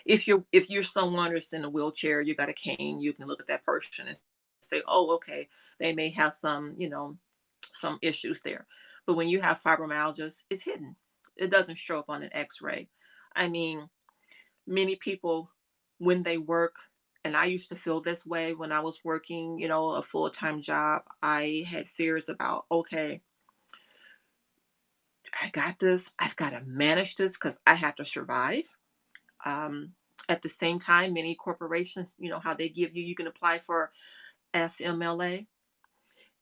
If you're someone that's in a wheelchair, you got a cane, you can look at that person and say, oh, okay, they may have some, some issues there. But when you have fibromyalgia, it's hidden. It doesn't show up on an x-ray. I mean, many people, when they work, and I used to feel this way when I was working, a full-time job, I had fears about, okay, I got this, I've got to manage this because I have to survive. um, at the same time, many corporations, how they give you can apply for FMLA.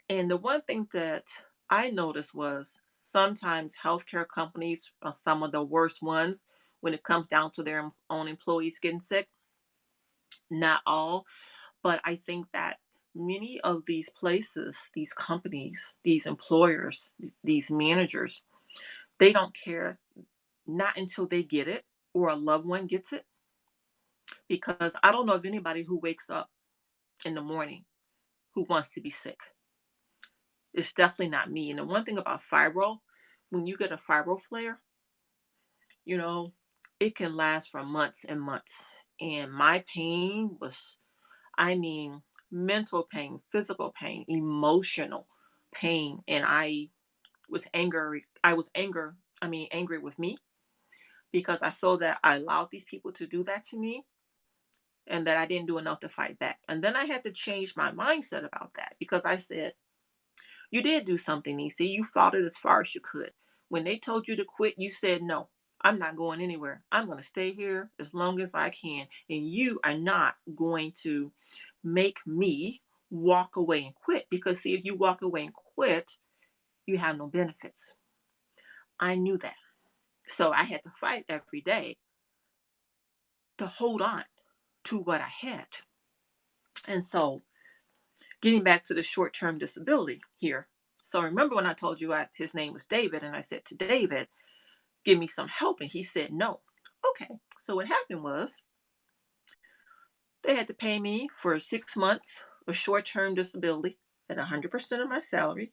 And the one thing that I noticed was sometimes healthcare companies are some of the worst ones when it comes down to their own employees getting sick. Not all, but I think that many of these places, these companies, these employers, these managers, they don't care, not until they get it or a loved one gets it. Because I don't know of anybody who wakes up in the morning who wants to be sick. It's definitely not me. And the one thing about fibro, when you get a fibro flare, you know, it can last for months and months. And my pain was, I mean, mental pain, physical pain, emotional pain. And I was angry. Angry with me because I feel that I allowed these people to do that to me and that I didn't do enough to fight back. And then I had to change my mindset about that because I said, you did do something, Nisi. You fought it as far as you could. When they told you to quit, you said, no, I'm not going anywhere. I'm going to stay here as long as I can. And you are not going to make me walk away and quit. Because, see, if you walk away and quit, you have no benefits. I knew that. So I had to fight every day to hold on to what I had. And so, getting back to the short term disability here. So, remember when I told you his name was David, and I said to David, give me some help, and he said no. Okay, so what happened was they had to pay me for 6 months of short-term disability at 100% of my salary.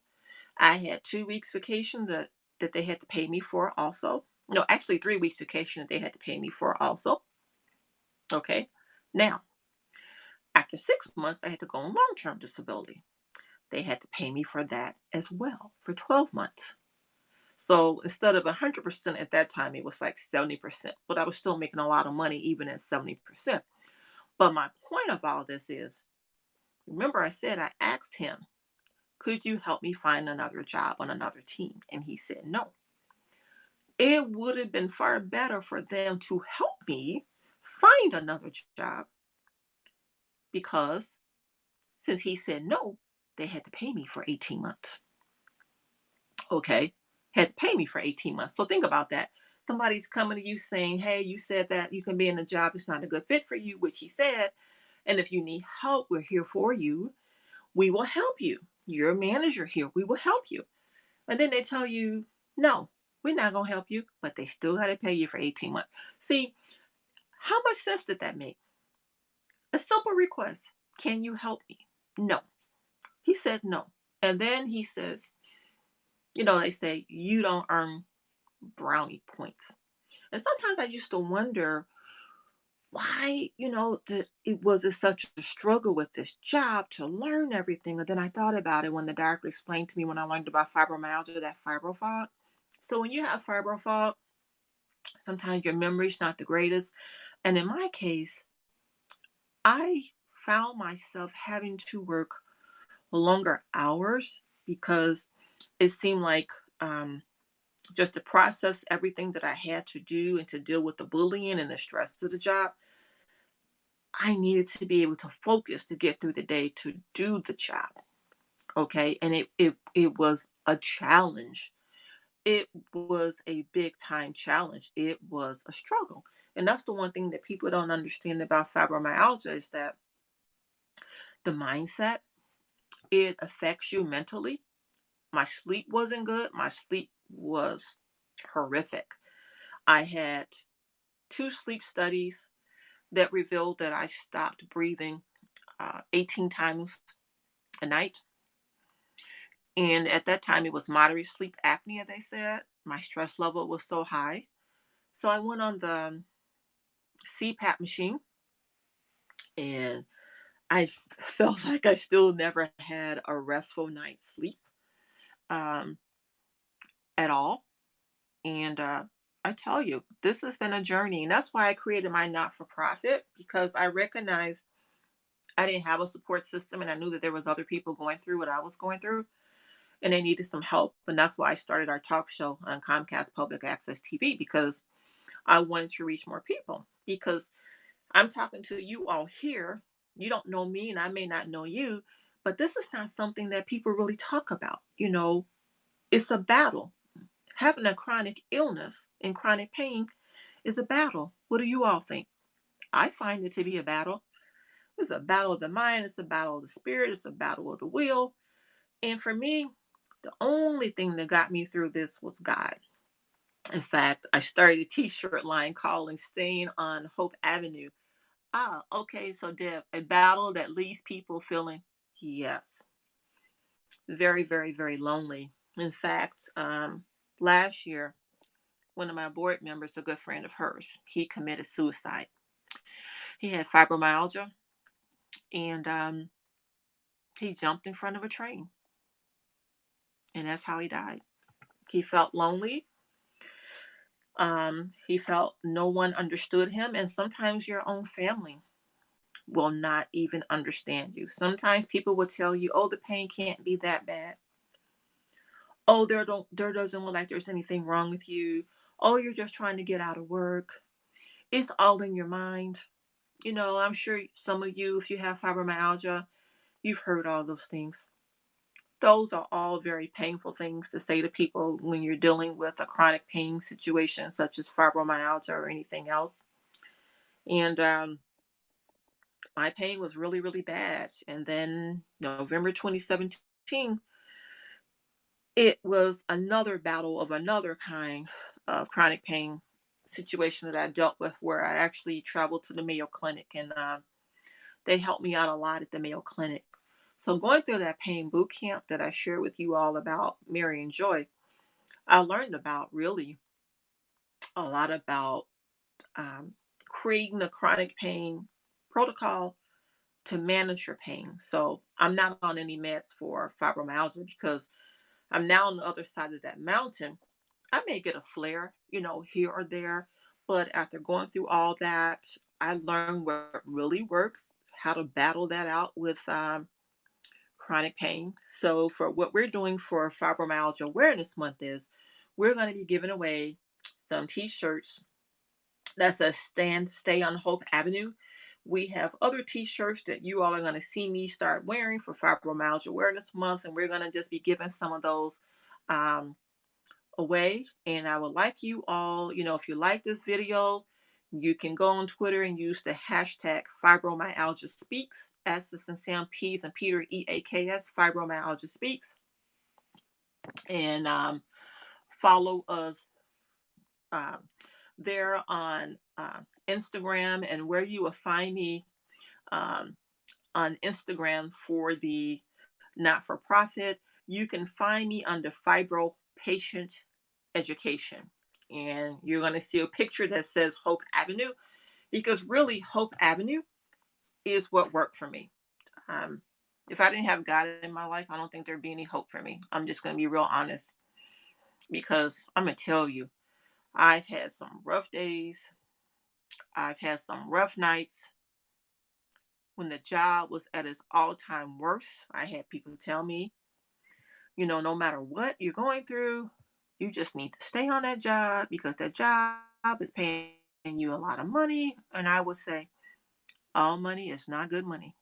I had 2 weeks vacation that they had to pay me for also. No, actually 3 weeks vacation that they had to pay me for also. Okay, now after 6 months I had to go on long-term disability. They had to pay me for that as well for 12 months. So instead of 100% at that time, it was like 70%. But I was still making a lot of money even at 70%. But my point of all this is, remember I said I asked him, could you help me find another job on another team? And he said no. It would have been far better for them to help me find another job because Since he said no, they had to pay me for 18 months. Okay. Had to pay me for 18 months. So think about that. Somebody's coming to you saying, hey, you said that you can be in a job that's not a good fit for you, which he said. And if you need help, we're here for you. We will help you. You're a manager here. We will help you. And then they tell you, no, we're not going to help you, but they still got to pay you for 18 months. See, how much sense did that make? A simple request. Can you help me? No. He said no. And then he says, they say you don't earn brownie points. And sometimes I used to wonder why, it was such a struggle with this job to learn everything. And then I thought about it when the doctor explained to me when I learned about fibromyalgia, that fibro fog. So when you have fibro fog, sometimes your memory's not the greatest. And in my case, I found myself having to work longer hours because it seemed like just to process everything that I had to do and to deal with the bullying and the stress of the job, I needed to be able to focus to get through the day to do the job. Okay. And it was a challenge. It was a big time challenge. It was a struggle. And that's the one thing that people don't understand about fibromyalgia is that the mindset, it affects you mentally. My sleep wasn't good. My sleep was horrific. I had 2 sleep studies that revealed that I stopped breathing 18 times a night. And at that time, it was moderate sleep apnea, they said. My stress level was so high. So I went on the CPAP machine and felt like I still never had a restful night's sleep um, at all. And I tell you, this has been a journey. And that's why I created my not for profit because I recognized I didn't have a support system and I knew that there was other people going through what I was going through and they needed some help. And that's why I started our talk show on Comcast Public Access TV because I wanted to reach more people. Because I'm talking to you all here. You don't know me and I may not know you, but this is not something that people really talk about. It's a battle. Having a chronic illness and chronic pain is a battle. What do you all think? I find it to be a battle. It's a battle of the mind, it's a battle of the spirit, it's a battle of the will. And for me, the only thing that got me through this was God. In fact, I started a t-shirt line calling Staying on Hope Avenue. Ah, okay, so Deb, a battle that leaves people feeling, yes, very, very, very lonely. In fact, last year, one of my board members, a good friend of hers, he committed suicide. He had fibromyalgia and he jumped in front of a train. And that's how he died. He felt lonely. He felt no one understood him. And sometimes your own family will not even understand you. Sometimes people will tell you, oh, the pain can't be that bad. Oh, there doesn't look like there's anything wrong with you. Oh, you're just trying to get out of work. It's all in your mind. I'm sure some of you, if you have fibromyalgia, you've heard all those things. Those are all very painful things to say to people when you're dealing with a chronic pain situation such as fibromyalgia or anything else. And my pain was really, really bad. And then November 2017, it was another battle of another kind of chronic pain situation that I dealt with where I actually traveled to the Mayo Clinic and they helped me out a lot at the Mayo Clinic. So going through that pain boot camp that I shared with you all about Mary and Joy, I learned about really a lot about creating a chronic pain protocol to manage your pain. So I'm not on any meds for fibromyalgia because I'm now on the other side of that mountain. I may get a flare, here or there, but after going through all that, I learned what really works, how to battle that out with chronic pain. So for what we're doing for Fibromyalgia Awareness Month is we're going to be giving away some t-shirts that says Stay on Hope Avenue. We have other t-shirts that you all are going to see me start wearing for Fibromyalgia Awareness Month, and we're going to just be giving some of those um, away. And I would like you all, if you like this video, you can go on Twitter and use the hashtag Fibromyalgia Speaks, S as in Sam, P's and Peter, EAKS, Fibromyalgia Speaks, and follow us um, there on Instagram, and where you will find me um, on Instagram for the not for profit. You can find me under Fibro Patient Education. And you're going to see a picture that says Hope Avenue, because really, Hope Avenue is what worked for me. Um, if I didn't have God in my life, I don't think there'd be any hope for me. I'm just going to be real honest, because I'm going to tell you, I've had some rough days. I've had some rough nights. When the job was at its all-time worst, I had people tell me, no matter what you're going through, you just need to stay on that job because that job is paying you a lot of money. And I would say, all money is not good money.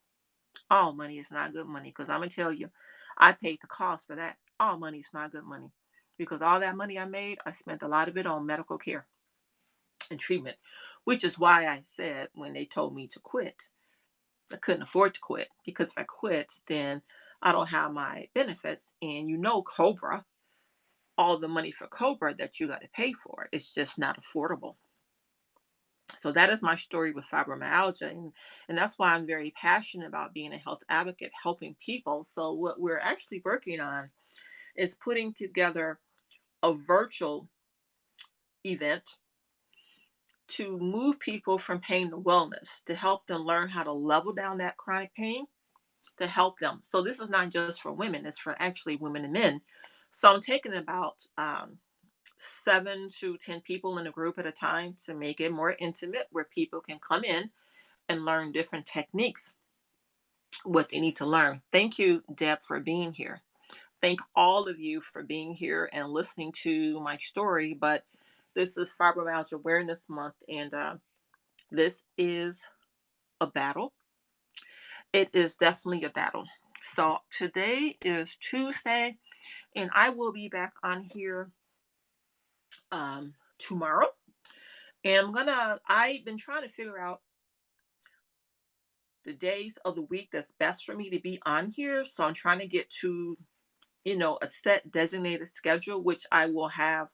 All money is not good money, because I'm going to tell you, I paid the cost for that. All money is not good money, because all that money I made, I spent a lot of it on medical care and treatment, which is why I said when they told me to quit, I couldn't afford to quit, because if I quit, then I don't have my benefits. And Cobra, all the money for Cobra that you got to pay for, it's just not affordable. So that is my story with fibromyalgia. And that's why I'm very passionate about being a health advocate, helping people. So what we're actually working on is putting together a virtual event to move people from pain to wellness, to help them learn how to level down that chronic pain, to help them. So this is not just for women, it's for actually women and men. So I'm taking about 7 to 10 people in a group at a time to make it more intimate, where people can come in and learn different techniques, what they need to learn. Thank you, Deb, for being here. Thank all of you for being here and listening to my story. But this is Fibromyalgia Awareness Month, and this is a battle. It is definitely a battle. So today is Tuesday, and I will be back on here tomorrow. And I've been trying to figure out the days of the week that's best for me to be on here. So I'm trying to get to, a set designated schedule, which I'll have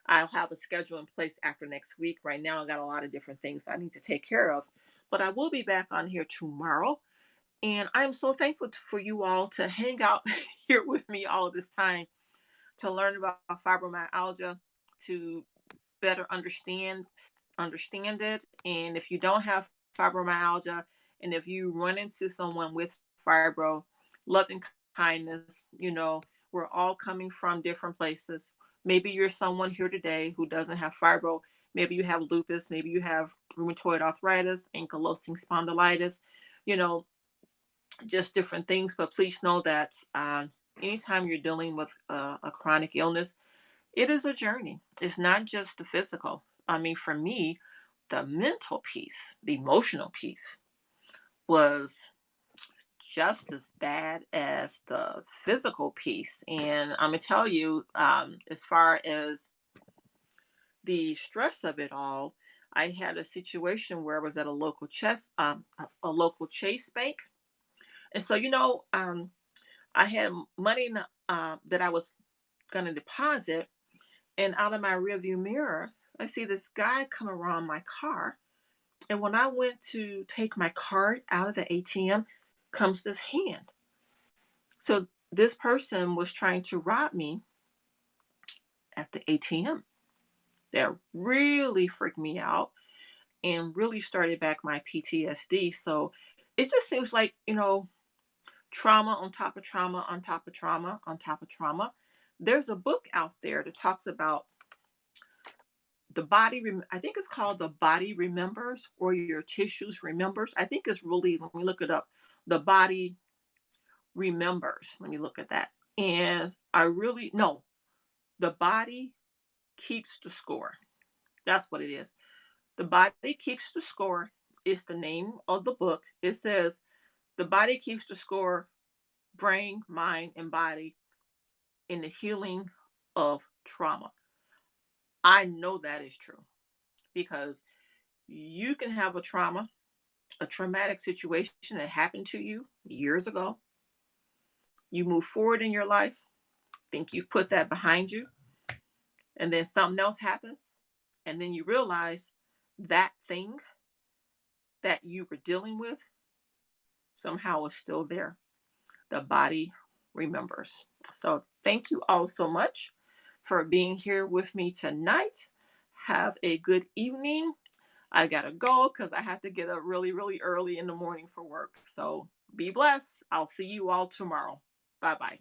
a schedule in place after next week. Right now, I got a lot of different things I need to take care of, but I will be back on here tomorrow. And I'm so thankful for you all to hang out here with me all this time, to learn about fibromyalgia, to better understand it. And if you don't have fibromyalgia, and if you run into someone with fibro, love and kindness, we're all coming from different places. Maybe you're someone here today who doesn't have fibro. Maybe you have lupus, maybe you have rheumatoid arthritis, ankylosing spondylitis, you know just different things. But please know that anytime you're dealing with a chronic illness, it is a journey. It's not just the physical. I mean, for me, the mental piece, the emotional piece was just as bad as the physical piece. And I'm going to tell you, as far as the stress of it all, I had a situation where I was at a local Chase bank. And so, I had money that I was going to deposit, and out of my rearview mirror, I see this guy come around my car. And when I went to take my card out of the ATM, comes this hand. So this person was trying to rob me at the ATM. That really freaked me out and really started back my PTSD. So it just seems like, trauma on top of trauma on top of trauma on top of trauma. There's a book out there that talks about the body. I think it's called The Body Remembers, or Your Tissues Remembers. I think it's really, let me look it up. The Body Remembers. Let me look at that. And I really, no, the body keeps the score. That's what it is. The body keeps the score. is the name of the book. It says, The Body Keeps the Score, Brain, Mind, and Body in the Healing of Trauma. I know that is true because you can have a trauma, a traumatic situation that happened to you years ago. You move forward in your life, think you've put that behind you, and then something else happens. And then you realize that thing that you were dealing with somehow is still there. The body remembers. So, thank you all so much for being here with me tonight. Have a good evening. I gotta go because I have to get up really, really early in the morning for work. So, be blessed. I'll see you all tomorrow. Bye bye.